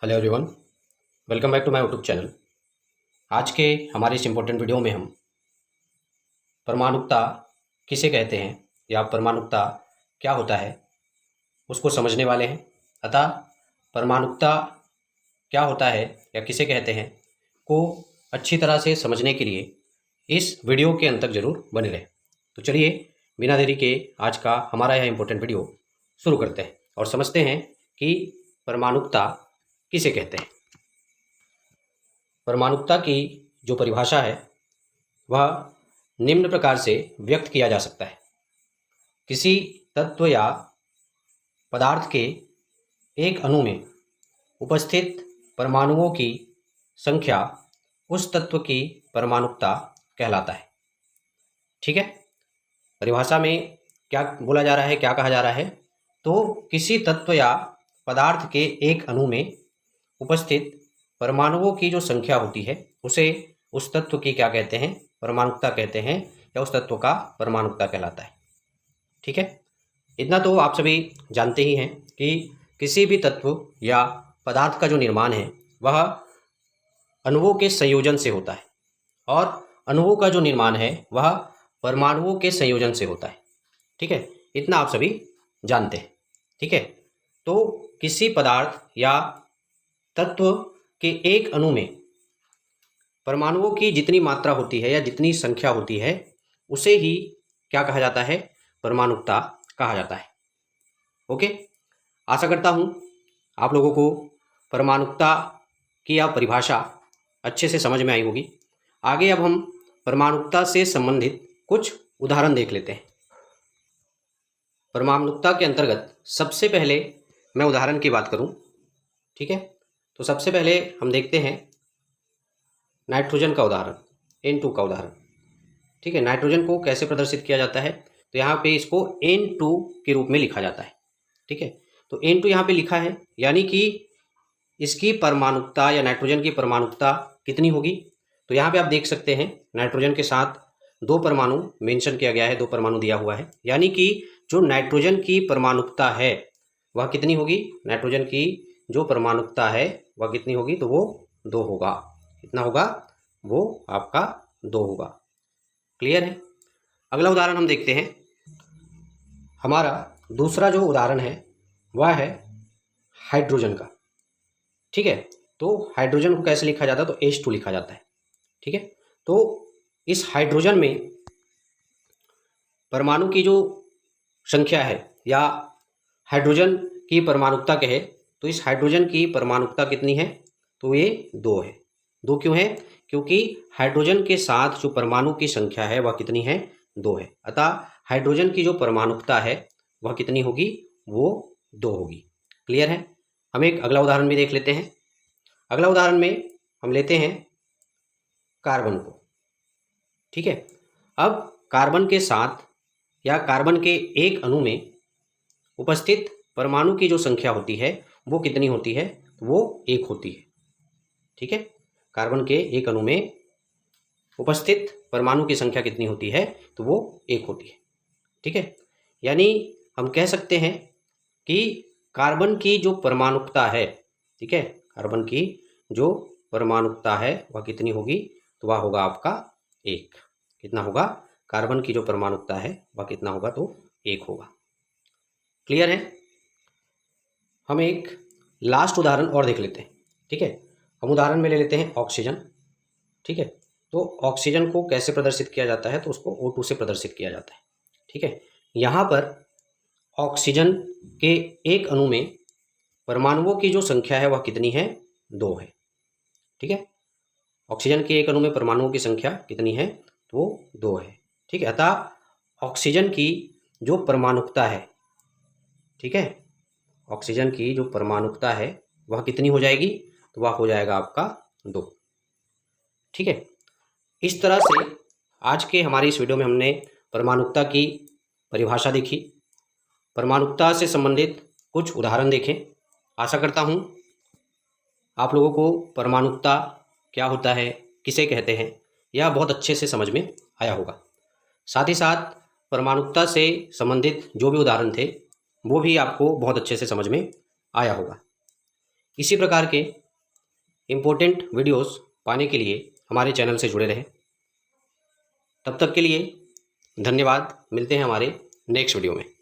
Hello everyone, welcome back to my YouTube channel. आज के हमारे इस इम्पोर्टेंट वीडियो में हम परमाणुकता किसे कहते हैं या परमाणुकता क्या होता है उसको समझने वाले हैं। अतः परमाणुकता क्या होता है या किसे कहते हैं को अच्छी तरह से समझने के लिए इस वीडियो के अंत तक जरूर बने रहें। तो चलिए बिना देरी के आज का हमारा यह इम्पोर्टेंट वीडियो शुरू करते हैं और समझते हैं कि परमाणुकता किसे कहते हैं। परमाणुकता की जो परिभाषा है वह निम्न प्रकार से व्यक्त किया जा सकता है। किसी तत्व या पदार्थ के एक अणु में उपस्थित परमाणुओं की संख्या उस तत्व की परमाणुकता कहलाता है। ठीक है, परिभाषा में क्या बोला जा रहा है, क्या कहा जा रहा है? तो किसी तत्व या पदार्थ के एक अणु में उपस्थित परमाणुओं की जो संख्या होती है उसे उस तत्व की क्या कहते हैं? परमाणुकता कहते हैं, या उस तत्व का परमाणुकता कहलाता है। ठीक है, इतना तो आप सभी जानते ही हैं कि किसी भी तत्व या पदार्थ का जो निर्माण है वह अणुओं के संयोजन से होता है, और अणुओं का जो निर्माण है वह परमाणुओं के संयोजन से होता है। ठीक है, इतना आप सभी जानते हैं। ठीक है, तो किसी पदार्थ या तत्व के एक अणु में परमाणुओं की जितनी मात्रा होती है या जितनी संख्या होती है उसे ही क्या कहा जाता है? परमाणुकता कहा जाता है। ओके, आशा करता हूँ आप लोगों को परमाणुकता की यह परिभाषा अच्छे से समझ में आई होगी। आगे अब हम परमाणुकता से संबंधित कुछ उदाहरण देख लेते हैं। परमाणुकता के अंतर्गत सबसे पहले मैं उदाहरण की बात करूं, ठीक है, तो सबसे पहले हम देखते हैं नाइट्रोजन का उदाहरण, N2 का उदाहरण। ठीक है, नाइट्रोजन को कैसे प्रदर्शित किया जाता है? तो यहाँ पे इसको N2 के रूप में लिखा जाता है। ठीक है, तो N2 यहाँ पे लिखा है, यानी कि इसकी परमाणुकता या नाइट्रोजन की परमाणुकता कितनी होगी? तो यहाँ पे आप देख सकते हैं नाइट्रोजन के साथ दो परमाणु मेंशन किया गया है, दो परमाणु दिया हुआ है, यानी कि जो नाइट्रोजन की परमाणुकता है वह कितनी होगी? नाइट्रोजन की जो परमाणुकता है वह कितनी होगी? तो वो 2 होगा। कितना होगा? वो आपका 2 होगा। क्लियर है? अगला उदाहरण हम देखते हैं। हमारा दूसरा जो उदाहरण है वह है हाइड्रोजन का। ठीक है, तो हाइड्रोजन को कैसे लिखा जाता है? तो H2 लिखा जाता है। ठीक है, तो इस हाइड्रोजन में परमाणु की जो संख्या है या हाइड्रोजन की परमाणुकता कहे तो इस हाइड्रोजन की परमाणुकता कितनी है? तो ये 2 है। 2 क्यों है? क्योंकि हाइड्रोजन के साथ जो परमाणु की संख्या है वह कितनी है? 2 है। अतः हाइड्रोजन की जो परमाणुकता है वह कितनी होगी? वो 2 होगी। क्लियर है? हम एक अगला उदाहरण भी देख लेते हैं। अगला उदाहरण में हम लेते हैं कार्बन को। ठीक है, अब कार्बन के साथ या कार्बन के एक अणु में उपस्थित परमाणु की जो संख्या होती है वो कितनी होती है? वो 1 होती है। ठीक है, कार्बन के एक अणु में उपस्थित परमाणु की संख्या कितनी होती है? तो वो 1 होती है। ठीक है, यानी हम कह सकते हैं कि कार्बन की जो परमाणुकता है, ठीक है, कार्बन की जो परमाणुकता है वह कितनी होगी? तो वह होगा आपका 1। कितना होगा? कार्बन की जो परमाणुकता है वह कितना होगा? तो 1 होगा। क्लियर है? हम एक लास्ट उदाहरण और देख लेते हैं। ठीक है, हम उदाहरण में ले लेते हैं ऑक्सीजन। ठीक है, तो ऑक्सीजन को कैसे प्रदर्शित किया जाता है? तो उसको O2 से प्रदर्शित किया जाता है। ठीक है, यहाँ पर ऑक्सीजन के एक अणु में परमाणुओं की जो संख्या है वह कितनी है? 2 है। ठीक है, ऑक्सीजन के एक अणु में परमाणुओं की संख्या कितनी है? तो वो 2 है। ठीक है, अतः ऑक्सीजन की जो परमाणुकता है, ठीक है, ऑक्सीजन की जो परमाणुकता है वह कितनी हो जाएगी? तो वह हो जाएगा आपका 2। ठीक है, इस तरह से आज के हमारी इस वीडियो में हमने परमाणुकता की परिभाषा देखी, परमाणुकता से संबंधित कुछ उदाहरण देखें। आशा करता हूँ आप लोगों को परमाणुकता क्या होता है, किसे कहते हैं, यह बहुत अच्छे से समझ में आया होगा। साथ ही साथ परमाणुकता से संबंधित जो भी उदाहरण थे वो भी आपको बहुत अच्छे से समझ में आया होगा। इसी प्रकार के इम्पोर्टेंट वीडियोस पाने के लिए हमारे चैनल से जुड़े रहें। तब तक के लिए धन्यवाद। मिलते हैं हमारे नेक्स्ट वीडियो में।